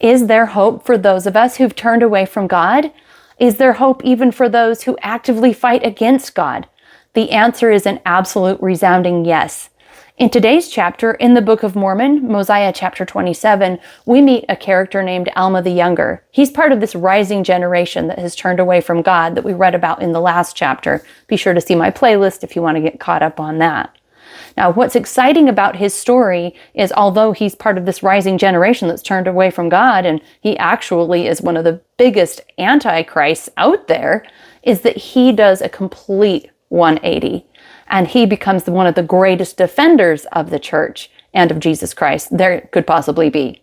Is there hope for those of us who've turned away from God? Is there hope even for those who actively fight against God? The answer is an absolute resounding yes. In today's chapter, in the Book of Mormon, Mosiah Chapter 27, we meet a character named Alma the Younger. He's part of this rising generation that has turned away from God that we read about in the last chapter. Be sure to see my playlist if you want to get caught up on that. Now, what's exciting about his story is although he's part of this rising generation that's turned away from God, and he actually is one of the biggest antichrists out there, is that he does a complete 180. And he becomes one of the greatest defenders of the church and of Jesus Christ there could possibly be.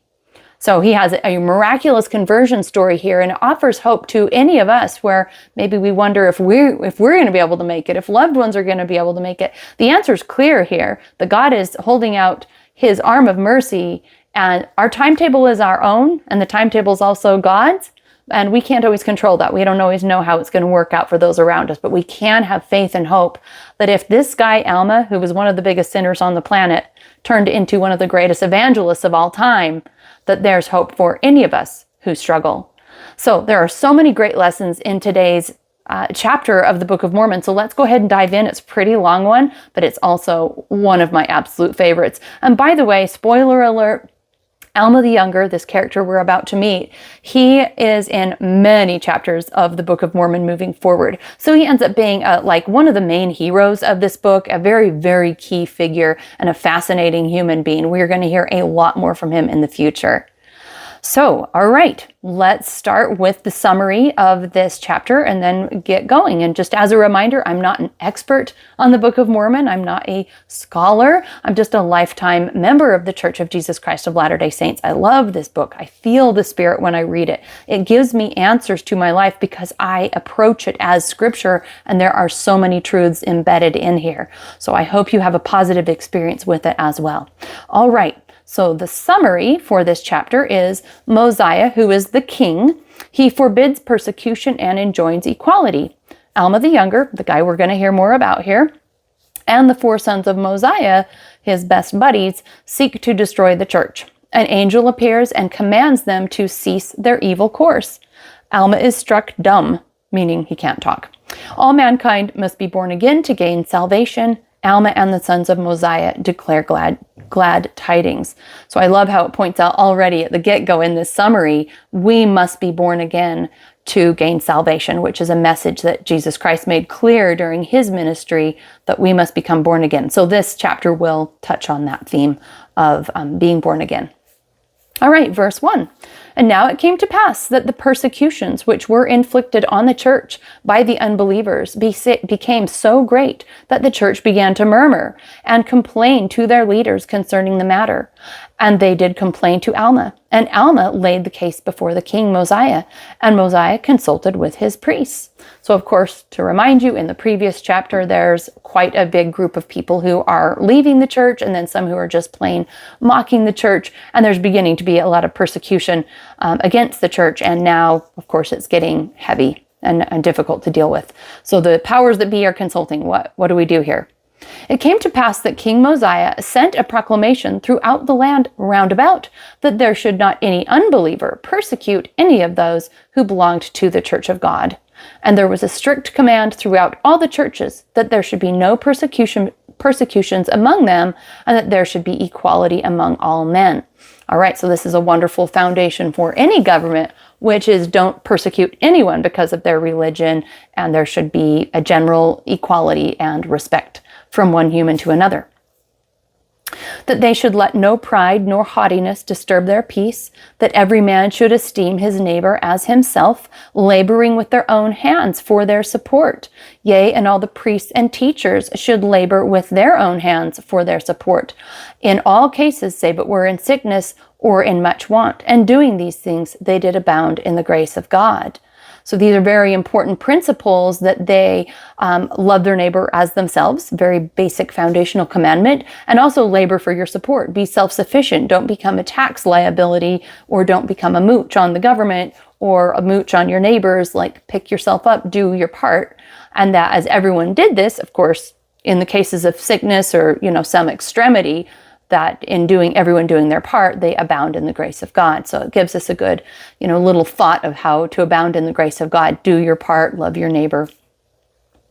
So he has a miraculous conversion story here, and it offers hope to any of us where maybe we wonder if we're going to be able to make it, if loved ones are going to be able to make it. The answer is clear here, that God is holding out his arm of mercy, and our timetable is our own, and the timetable is also God's. And we can't always control that. We don't always know how it's going to work out for those around us, but we can have faith and hope that if this guy, Alma, who was one of the biggest sinners on the planet, turned into one of the greatest evangelists of all time, that there's hope for any of us who struggle. So there are so many great lessons in today's chapter of the Book of Mormon. So let's go ahead and dive in. It's a pretty long one, but it's also one of my absolute favorites. And by the way, spoiler alert, Alma the Younger, this character we're about to meet, he is in many chapters of the Book of Mormon moving forward. So he ends up being like one of the main heroes of this book, a very, very key figure and a fascinating human being. We're going to hear a lot more from him in the future. So, all right, let's start with the summary of this chapter and then get going. And just as a reminder, I'm not an expert on the Book of Mormon. I'm not a scholar. I'm just a lifetime member of the Church of Jesus Christ of Latter-day Saints. I love this book. I feel the Spirit when I read it. It gives me answers to my life because I approach it as Scripture, and there are so many truths embedded in here. So I hope you have a positive experience with it as well. All right. So the summary for this chapter is Mosiah, who is the king, he forbids persecution and enjoins equality. Alma the Younger, the guy we're going to hear more about here, and the 4 sons of Mosiah, his best buddies, seek to destroy the church. An angel appears and commands them to cease their evil course. Alma is struck dumb, meaning he can't talk. All mankind must be born again to gain salvation. Alma and the sons of Mosiah declare glad tidings. So I love how it points out already at the get-go in this summary, we must be born again to gain salvation, which is a message that Jesus Christ made clear during his ministry, that we must become born again. So this chapter will touch on that theme of being born again. All right, verse 1. And now it came to pass that the persecutions which were inflicted on the church by the unbelievers became so great that the church began to murmur and complain to their leaders concerning the matter. And they did complain to Alma. And Alma laid the case before the king Mosiah, and Mosiah consulted with his priests. So of course, to remind you, in the previous chapter, there's quite a big group of people who are leaving the church, and then some who are just plain mocking the church. And there's beginning to be a lot of persecution against the church. And now, of course, it's getting heavy and difficult to deal with. So the powers that be are consulting. What do we do here? It came to pass that King Mosiah sent a proclamation throughout the land round about, that there should not any unbeliever persecute any of those who belonged to the church of God. And there was a strict command throughout all the churches that there should be no persecutions among them, and that there should be equality among all men. All right, so this is a wonderful foundation for any government, which is don't persecute anyone because of their religion, and there should be a general equality and respect from one human to another. That they should let no pride nor haughtiness disturb their peace, that every man should esteem his neighbor as himself, laboring with their own hands for their support. Yea, and all the priests and teachers should labor with their own hands for their support. In all cases, save it were in sickness or in much want, and doing these things they did abound in the grace of God. So these are very important principles, that they love their neighbor as themselves, very basic foundational commandment, and also labor for your support. Be self-sufficient. Don't become a tax liability, or don't become a mooch on the government or a mooch on your neighbors. Like, pick yourself up, do your part. And that as everyone did this, of course, in the cases of sickness or, some extremity, that in everyone doing their part, they abound in the grace of God. So it gives us a good, little thought of how to abound in the grace of God. Do your part, love your neighbor.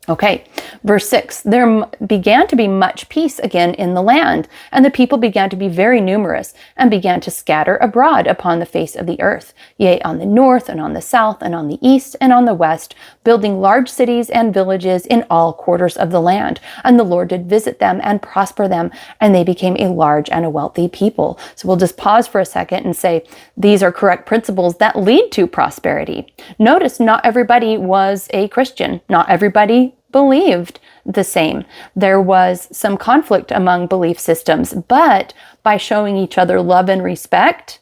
Okay, verse 6, there began to be much peace again in the land, and the people began to be very numerous, and began to scatter abroad upon the face of the earth, yea, on the north, and on the south, and on the east, and on the west, building large cities and villages in all quarters of the land. And the Lord did visit them and prosper them, and they became a large and a wealthy people. So we'll just pause for a second and say, these are correct principles that lead to prosperity. Notice not everybody was a Christian. Not everybody believed the same. There was some conflict among belief systems, but by showing each other love and respect,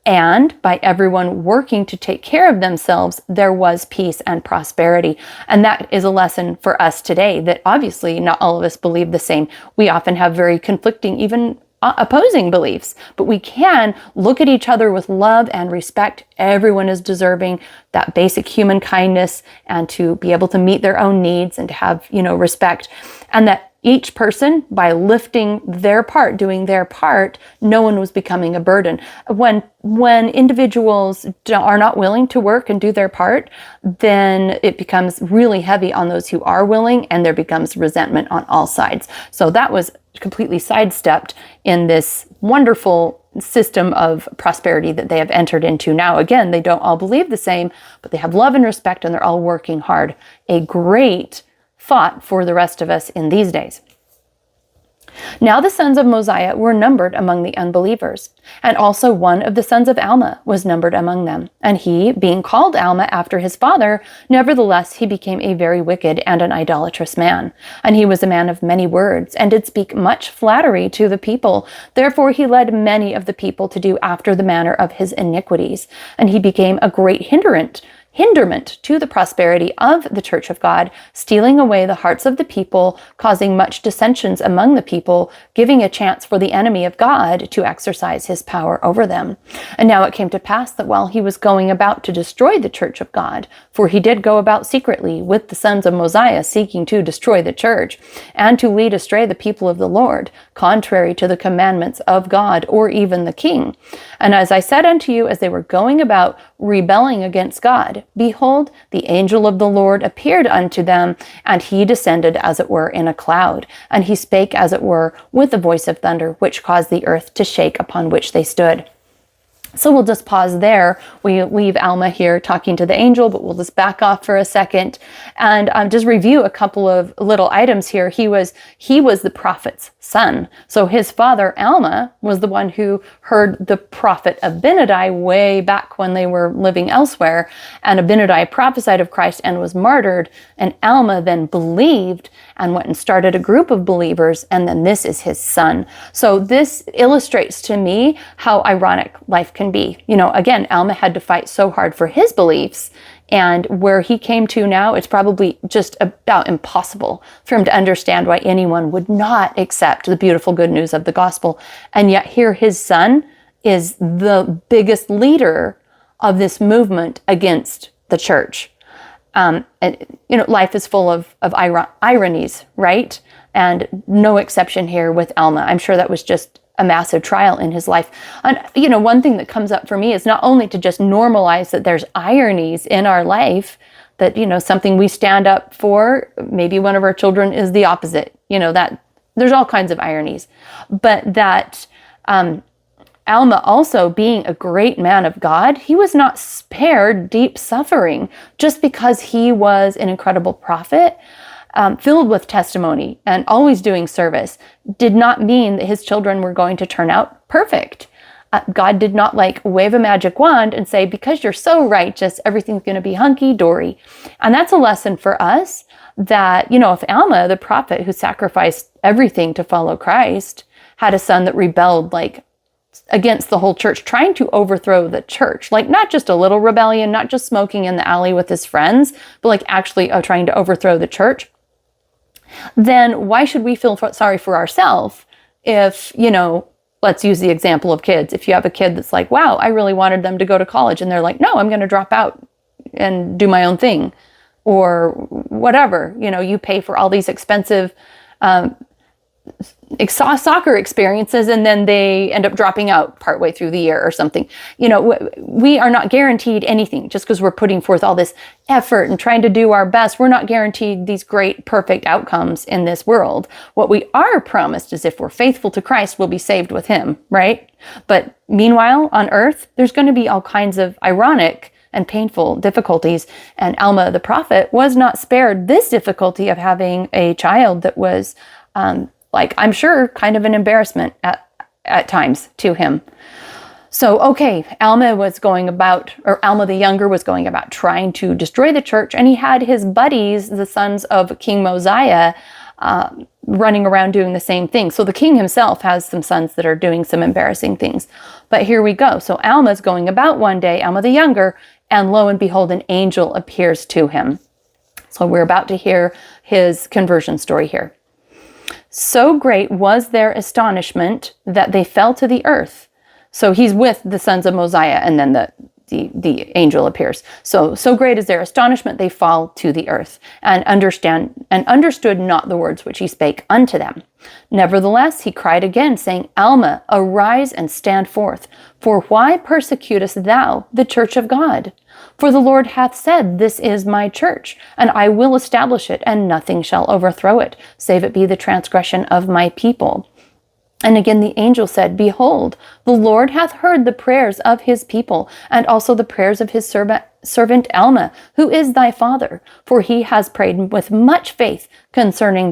and by everyone working to take care of themselves, there was peace and prosperity. And that is a lesson for us today, that obviously not all of us believe the same. We often have very conflicting, even opposing beliefs, but we can look at each other with love and respect. Everyone is deserving that basic human kindness, and to be able to meet their own needs, and to have, respect. And that each person, by lifting their part, doing their part, no one was becoming a burden. When individuals are not willing to work and do their part, then it becomes really heavy on those who are willing, and there becomes resentment on all sides. So that was completely sidestepped in this wonderful system of prosperity that they have entered into. Now, again, they don't all believe the same, but they have love and respect, and they're all working hard. A great thought for the rest of us in these days. Now the sons of Mosiah were numbered among the unbelievers, and also one of the sons of Alma was numbered among them. And he, being called Alma after his father, nevertheless he became a very wicked and an idolatrous man. And he was a man of many words, and did speak much flattery to the people. Therefore he led many of the people to do after the manner of his iniquities. And he became a great hinderment to the prosperity of the church of God, stealing away the hearts of the people, causing much dissensions among the people, giving a chance for the enemy of God to exercise his power over them. And now it came to pass that while he was going about to destroy the church of God, for he did go about secretly with the sons of Mosiah, seeking to destroy the church, and to lead astray the people of the Lord, contrary to the commandments of God, or even the king. And as I said unto you, as they were going about rebelling against God, behold, the angel of the Lord appeared unto them, and he descended as it were in a cloud, and he spake as it were with a voice of thunder, which caused the earth to shake upon which they stood. So we'll just pause there. We leave Alma here talking to the angel, but we'll just back off for a second and just review a couple of little items here. He was the prophet's son. So his father, Alma, was the one who heard the prophet Abinadi way back when they were living elsewhere. And Abinadi prophesied of Christ and was martyred. And Alma then believed and went and started a group of believers. And then this is his son. So this illustrates to me how ironic life can be. Again, Alma had to fight so hard for his beliefs, and where he came to now, it's probably just about impossible for him to understand why anyone would not accept the beautiful good news of the gospel. And yet here his son is the biggest leader of this movement against the church. Life is full of ironies, right? And no exception here with Alma. I'm sure that was just a massive trial in his life. And, one thing that comes up for me is not only to just normalize that there's ironies in our life, that, something we stand up for, maybe one of our children is the opposite, that there's all kinds of ironies, but that, Alma also being a great man of God, he was not spared deep suffering just because he was an incredible prophet. Filled with testimony and always doing service, did not mean that his children were going to turn out perfect. God did not wave a magic wand and say, because you're so righteous, everything's going to be hunky-dory. And that's a lesson for us that, if Alma, the prophet who sacrificed everything to follow Christ, had a son that rebelled against the whole church, trying to overthrow the church, not just a little rebellion, not just smoking in the alley with his friends, but actually trying to overthrow the church, then why should we feel sorry for ourselves if, let's use the example of kids. If you have a kid that's wow, I really wanted them to go to college, and they're no, I'm going to drop out and do my own thing, or whatever, you pay for all these expensive soccer experiences, and then they end up dropping out partway through the year or something. We are not guaranteed anything just because we're putting forth all this effort and trying to do our best. We're not guaranteed these great, perfect outcomes in this world. What we are promised is if we're faithful to Christ, we'll be saved with him, right? But meanwhile, on earth, there's going to be all kinds of ironic and painful difficulties. And Alma the prophet was not spared this difficulty of having a child that was, I'm sure, kind of an embarrassment at times to him. So, okay, Alma the Younger was going about trying to destroy the church, and he had his buddies, the sons of King Mosiah, running around doing the same thing. So the king himself has some sons that are doing some embarrassing things. But here we go. So Alma's going about one day, Alma the Younger, and lo and behold, an angel appears to him. So we're about to hear his conversion story here. So great was their astonishment that they fell to the earth. So he's with the sons of Mosiah, and then the angel appears. So great is their astonishment, they fall to the earth, and understood not the words which he spake unto them. Nevertheless, he cried again, saying, Alma, arise and stand forth. For why persecutest thou the church of God? For the Lord hath said, This is my church, and I will establish it, and nothing shall overthrow it, save it be the transgression of my people. And again the angel said, Behold, the Lord hath heard the prayers of his people, and also the prayers of his servant Alma, who is thy father. For he has prayed with much faith concerning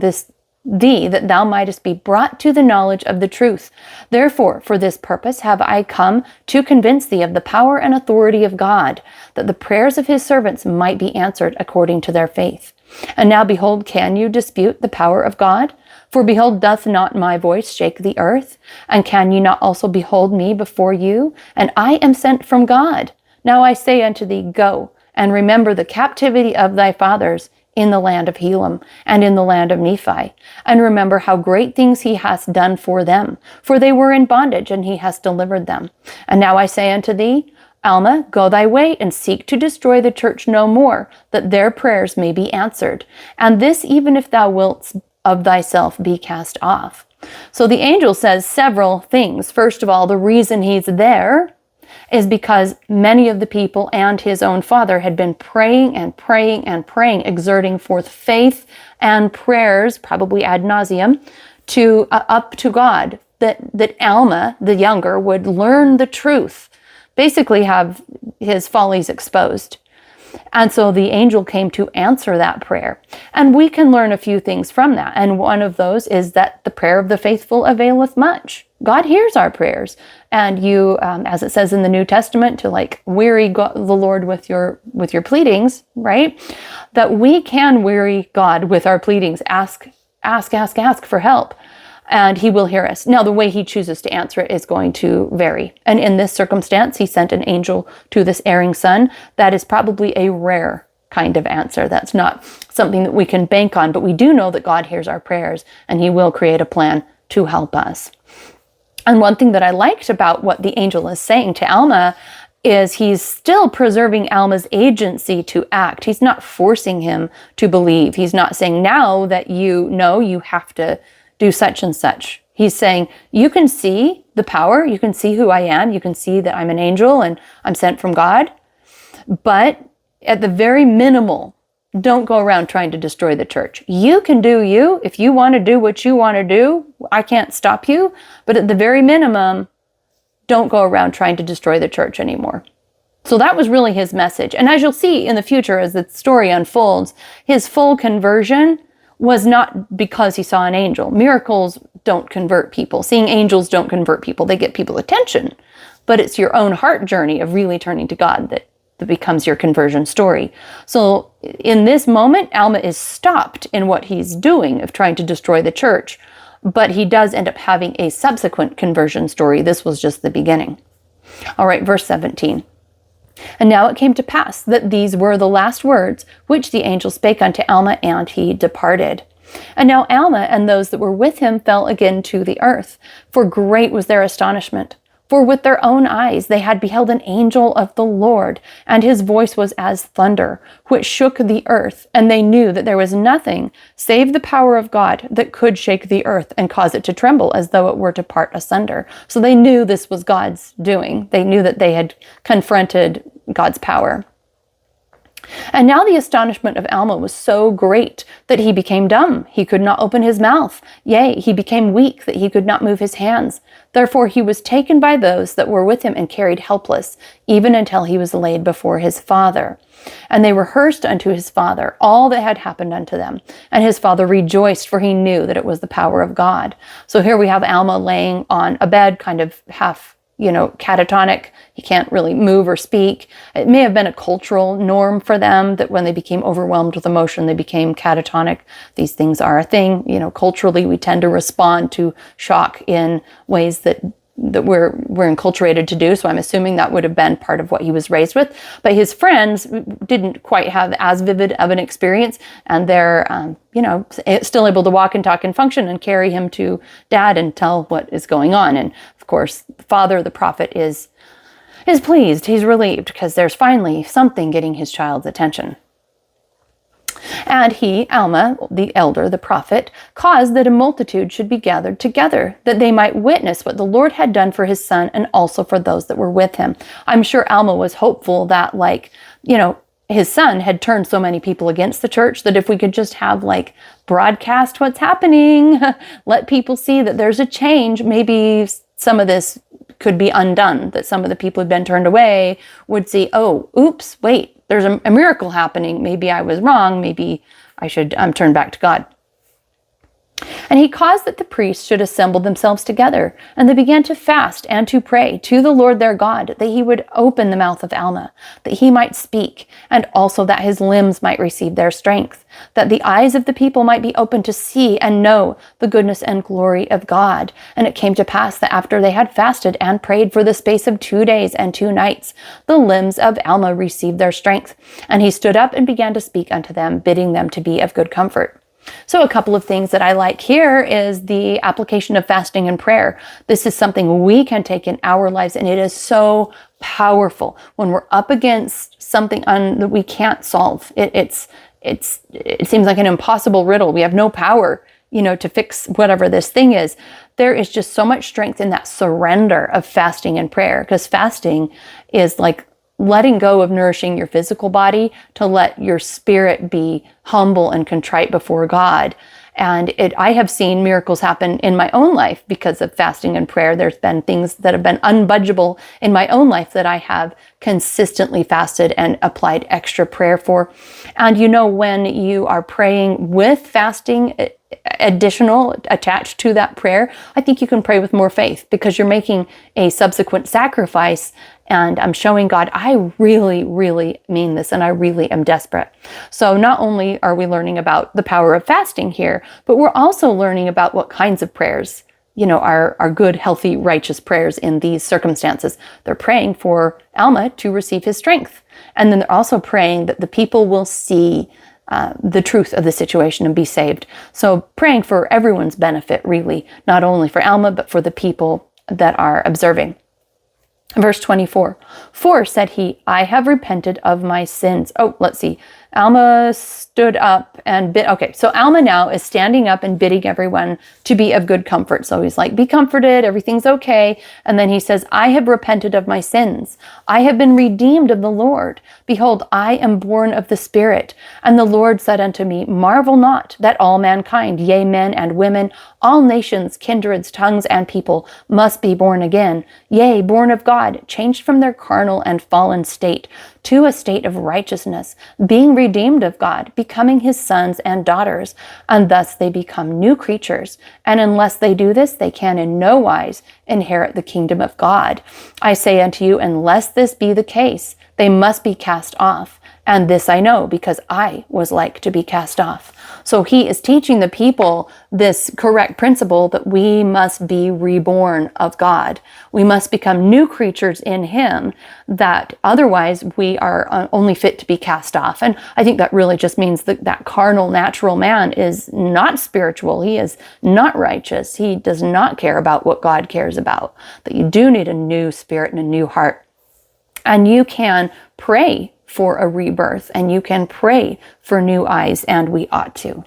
thee, that thou mightest be brought to the knowledge of the truth. Therefore, for this purpose have I come to convince thee of the power and authority of God, that the prayers of his servants might be answered according to their faith. And now behold, can you dispute the power of God? For behold, doth not my voice shake the earth? And can ye not also behold me before you? And I am sent from God. Now I say unto thee, Go, and remember the captivity of thy fathers in the land of Helam, and in the land of Nephi. And remember how great things he hath done for them. For they were in bondage, and he hath delivered them. And now I say unto thee, Alma, go thy way, and seek to destroy the church no more, that their prayers may be answered. And this even if thou wilt of thyself be cast off. So the angel says several things. First of all, the reason he's there is because many of the people and his own father had been praying and praying and praying, exerting forth faith and prayers, probably ad nauseum, up to God, that Alma the Younger would learn the truth, basically have his follies exposed. And so the angel came to answer that prayer. And we can learn a few things from that. And one of those is that the prayer of the faithful availeth much. God hears our prayers. And you, as it says in the New Testament, to weary the Lord with your pleadings, right? That we can weary God with our pleadings. Ask for help. And he will hear us. Now, the way he chooses to answer it is going to vary. And in this circumstance, he sent an angel to this erring son. That is probably a rare kind of answer. That's not something that we can bank on, but we do know that God hears our prayers, and he will create a plan to help us. And one thing that I liked about what the angel is saying to Alma is he's still preserving Alma's agency to act. He's not forcing him to believe. He's not saying, now that you know, you have to do such and such. He's saying, you can see the power, you can see who I am, you can see that I'm an angel and I'm sent from God, but at the very minimal, don't go around trying to destroy the church. You can do you. If you want to do what you want to do, I can't stop you, but at the very minimum, don't go around trying to destroy the church anymore. So that was really his message. And as you'll see in the future, as the story unfolds, his full conversion was not because he saw an angel. Miracles don't convert people. Seeing angels don't convert people. They get people attention. But it's your own heart journey of really turning to God that becomes your conversion story. So in this moment, Alma is stopped in what he's doing of trying to destroy the church. But he does end up having a subsequent conversion story. This was just the beginning. All right, verse 17. And now it came to pass that these were the last words which the angel spake unto Alma, and he departed. And now Alma and those that were with him fell again to the earth, for great was their astonishment. For with their own eyes they had beheld an angel of the Lord, and his voice was as thunder, which shook the earth, and they knew that there was nothing save the power of God that could shake the earth and cause it to tremble as though it were to part asunder. So they knew this was God's doing. They knew that they had confronted God's power. And now the astonishment of Alma was so great that he became dumb. He could not open his mouth. Yea, he became weak that he could not move his hands. Therefore he was taken by those that were with him and carried helpless, even until he was laid before his father. And they rehearsed unto his father all that had happened unto them. And his father rejoiced, for he knew that it was the power of God. So here we have Alma laying on a bed, kind of half catatonic. He can't really move or speak. It may have been a cultural norm for them that when they became overwhelmed with emotion, they became catatonic. These things are a thing. Culturally, we tend to respond to shock in ways that we're enculturated to do. So I'm assuming that would have been part of what he was raised with. But his friends didn't quite have as vivid of an experience, and they're still able to walk and talk and function and carry him to dad and tell what is going on. And of course, the father, the prophet, is pleased. He's relieved because there's finally something getting his child's attention. And he, Alma, the elder, the prophet, caused that a multitude should be gathered together, that they might witness what the Lord had done for his son and also for those that were with him. I'm sure Alma was hopeful that, his son had turned so many people against the church that if we could just have, broadcast what's happening, let people see that there's a change, maybe some of this could be undone, that some of the people who'd been turned away would see, oh, oops, wait, there's a miracle happening. Maybe I was wrong. Maybe I should turn back to God. And he caused that the priests should assemble themselves together, and they began to fast and to pray to the Lord their God, that he would open the mouth of Alma, that he might speak, and also that his limbs might receive their strength, that the eyes of the people might be open to see and know the goodness and glory of God. And it came to pass that after they had fasted and prayed for the space of 2 days and 2 nights, the limbs of Alma received their strength. And he stood up and began to speak unto them, bidding them to be of good comfort. So a couple of things that I like here is the application of fasting and prayer. This is something we can take in our lives, and it is so powerful when we're up against something that we can't solve. It seems like an impossible riddle. We have no power, to fix whatever this thing is. There is just so much strength in that surrender of fasting and prayer, because fasting is like letting go of nourishing your physical body to let your spirit be humble and contrite before God. And I have seen miracles happen in my own life because of fasting and prayer. There's been things that have been unbudgeable in my own life that I have consistently fasted and applied extra prayer for. And when you are praying with fasting additional attached to that prayer, I think you can pray with more faith because you're making a subsequent sacrifice. And I'm showing God, I really, really mean this, and I really am desperate. So not only are we learning about the power of fasting here, but we're also learning about what kinds of prayers, are good, healthy, righteous prayers in these circumstances. They're praying for Alma to receive his strength. And then they're also praying that the people will see the truth of the situation and be saved. So praying for everyone's benefit, really, not only for Alma, but for the people that are observing. Verse 24, for, said he, I have repented of my sins. Oh, let's see. Alma stood up and bid. Okay, so Alma now is standing up and bidding everyone to be of good comfort. So he's like, be comforted, everything's okay. And then he says, I have repented of my sins. I have been redeemed of the Lord. Behold, I am born of the Spirit. And the Lord said unto me, marvel not that all mankind, yea, men and women, all nations, kindreds, tongues, and people must be born again. Yea, born of God, changed from their carnal and fallen state to a state of righteousness, being redeemed of God, becoming his sons and daughters, and thus they become new creatures. And unless they do this, they can in no wise inherit the kingdom of God. I say unto you, unless this be the case, they must be cast off And this I know, because I was like to be cast off. So he is teaching the people this correct principle that we must be reborn of God. We must become new creatures in him, that otherwise we are only fit to be cast off. And I think that really just means that that carnal, natural man is not spiritual. He is not righteous. He does not care about what God cares about. That you do need a new spirit and a new heart. And you can pray for a rebirth, and you can pray for new eyes, and we ought to.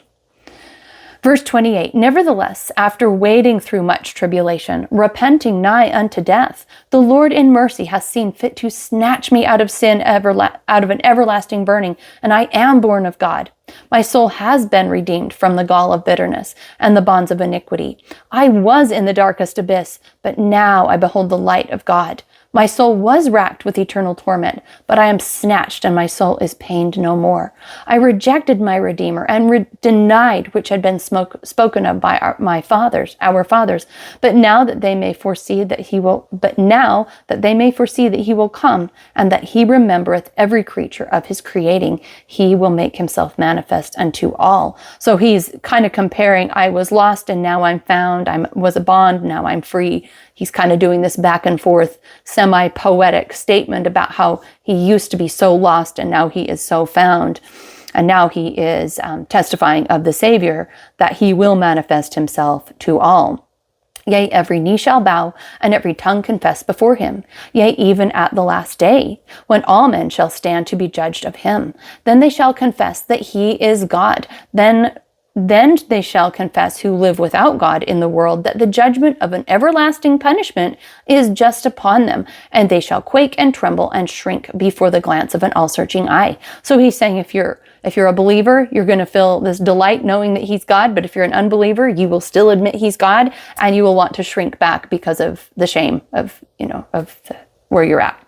Verse 28, nevertheless, after wading through much tribulation, repenting nigh unto death, the Lord in mercy has seen fit to snatch me out of sin, out of an everlasting burning, and I am born of God. My soul has been redeemed from the gall of bitterness and the bonds of iniquity. I was in the darkest abyss, but now I behold the light of God. My soul was racked with eternal torment, but I am snatched, and my soul is pained no more. I rejected my Redeemer and denied which had been spoken of by our fathers. But now that they may foresee that he will come, and that he remembereth every creature of his creating, he will make himself manifest unto all. So he's kind of comparing, I was lost and now I'm found. I was a bond, now I'm free. He's kind of doing this back and forth semi-poetic statement about how he used to be so lost and now he is so found. And now he is testifying of the Savior, that he will manifest himself to all. Yea, every knee shall bow, and every tongue confess before him. Yea, even at the last day, when all men shall stand to be judged of him. Then they shall confess that he is God. Then they shall confess who live without God in the world, that the judgment of an everlasting punishment is just upon them, and they shall quake and tremble and shrink before the glance of an all-searching eye. So he's saying if you're a believer, you're going to feel this delight knowing that he's God, but if you're an unbeliever, you will still admit he's God, and you will want to shrink back because of the shame of where you're at.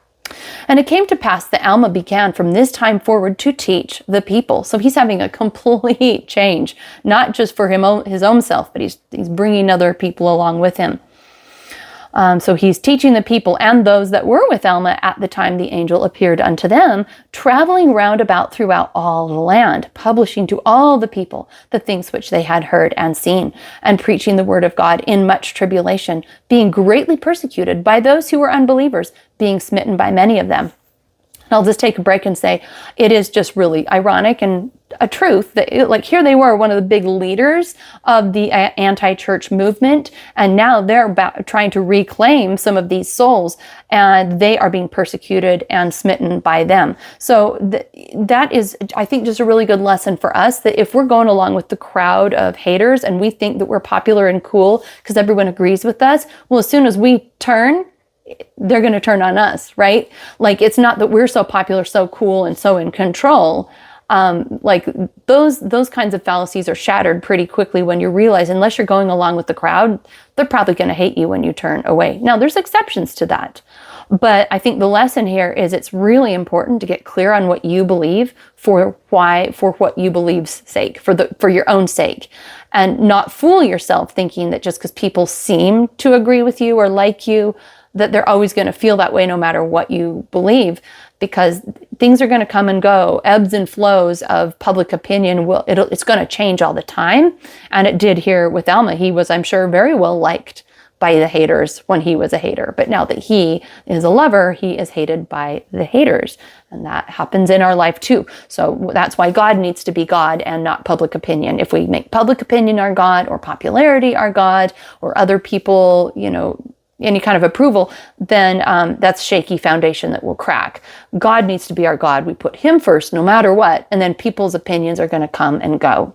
And it came to pass that Alma began from this time forward to teach the people. So he's having a complete change, not just for his own self, but he's bringing other people along with him. So he's teaching the people and those that were with Alma at the time the angel appeared unto them, traveling round about throughout all the land, publishing to all the people the things which they had heard and seen, and preaching the word of God in much tribulation, being greatly persecuted by those who were unbelievers, being smitten by many of them. And I'll just take a break and say, it is just really ironic and a truth that here they were, one of the big leaders of the anti-church movement, and now they're trying to reclaim some of these souls, and they are being persecuted and smitten by them. So that is, I think, just a really good lesson for us, that if we're going along with the crowd of haters and we think that we're popular and cool because everyone agrees with us, well, as soon as we turn, they're going to turn on us, right? Like, it's not that we're so popular, so cool, and so in control. Those kinds of fallacies are shattered pretty quickly when you realize, unless you're going along with the crowd, they're probably going to hate you when you turn away. Now, there's exceptions to that. But I think the lesson here is it's really important to get clear on what you believe for what you believe's sake, for your own sake, and not fool yourself thinking that just because people seem to agree with you or like you, that they're always going to feel that way no matter what you believe, because things are going to come and go. Ebbs and flows of public opinion, it's going to change all the time. And it did here with Alma. He was, I'm sure, very well liked by the haters when he was a hater. But now that he is a lover, he is hated by the haters. And that happens in our life too. So that's why God needs to be God and not public opinion. If we make public opinion our God, or popularity our God, or other people, any kind of approval, then that's shaky foundation that will crack. God needs to be our God. We put him first no matter what, and then people's opinions are going to come and go.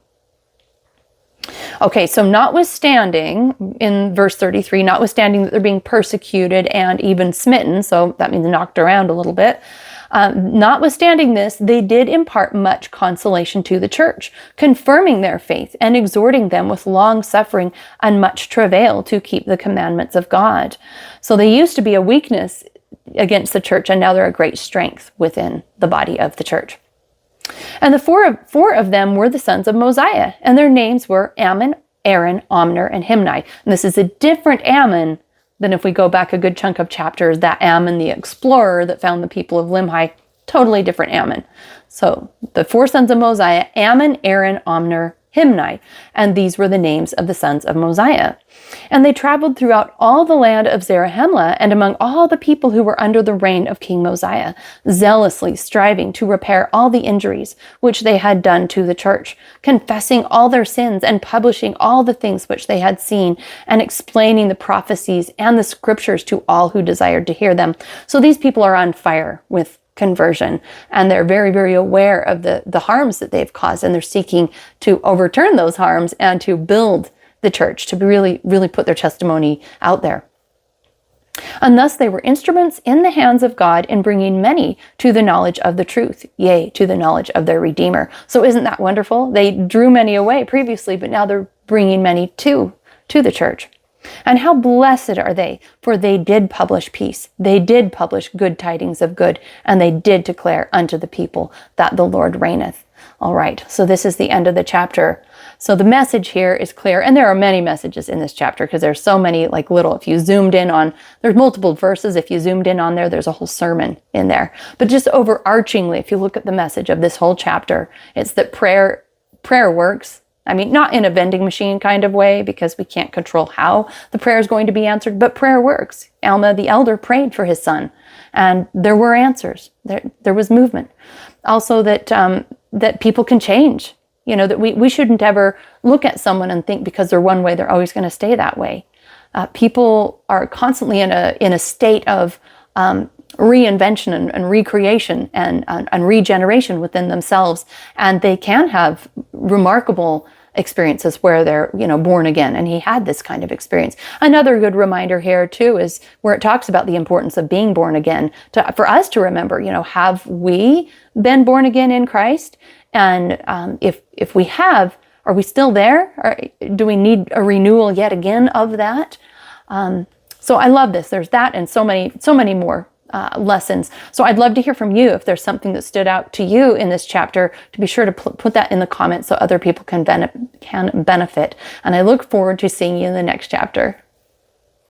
Okay, so notwithstanding, in verse 33, notwithstanding that they're being persecuted and even smitten, so that means knocked around a little bit, notwithstanding this, they did impart much consolation to the church, confirming their faith and exhorting them with long suffering and much travail to keep the commandments of God. So they used to be a weakness against the church, and now they're a great strength within the body of the church. And the four of them were the sons of Mosiah, and their names were Ammon, Aaron, Omner, and Himni. And this is a different Ammon than if we go back a good chunk of chapters, that Ammon the explorer that found the people of Limhi. totally different Ammon. So the 4 sons of Mosiah: Ammon, Aaron, Omner, Himni, and these were the names of the sons of Mosiah. And they traveled throughout all the land of Zarahemla and among all the people who were under the reign of King Mosiah, zealously striving to repair all the injuries which they had done to the church, confessing all their sins and publishing all the things which they had seen, and explaining the prophecies and the scriptures to all who desired to hear them. So these people are on fire with conversion, and they're very, very aware of the harms that they've caused, and they're seeking to overturn those harms and to build the church, to really, really put their testimony out there. And thus they were instruments in the hands of God in bringing many to the knowledge of the truth, yea, to the knowledge of their Redeemer. So isn't that wonderful? They drew many away previously, but now they're bringing many to the church. And how blessed are they, for they did publish peace. They did publish good tidings of good, and they did declare unto the people that the Lord reigneth. All right, so this is the end of the chapter. So the message here is clear, and there are many messages in this chapter because there's so many if you zoomed in on, there's multiple verses. If you zoomed in on there's a whole sermon in there. But just overarchingly, if you look at the message of this whole chapter, it's that prayer works. I mean, not in a vending machine kind of way, because we can't control how the prayer is going to be answered, but prayer works. Alma the Elder prayed for his son, and there were answers. There was movement. Also that people can change. That we shouldn't ever look at someone and think because they're one way, they're always going to stay that way. People are constantly in a state of reinvention and recreation and regeneration within themselves, and they can have remarkable experiences where they're born again, and he had this kind of experience. Another good reminder here too is where it talks about the importance of being born again, for us to remember, have we been born again in Christ? And if we have, are we still there? Or do we need a renewal yet again of that? So I love this. There's that and so many more lessons. So I'd love to hear from you if there's something that stood out to you in this chapter, to be sure to put that in the comments so other people can benefit. And I look forward to seeing you in the next chapter.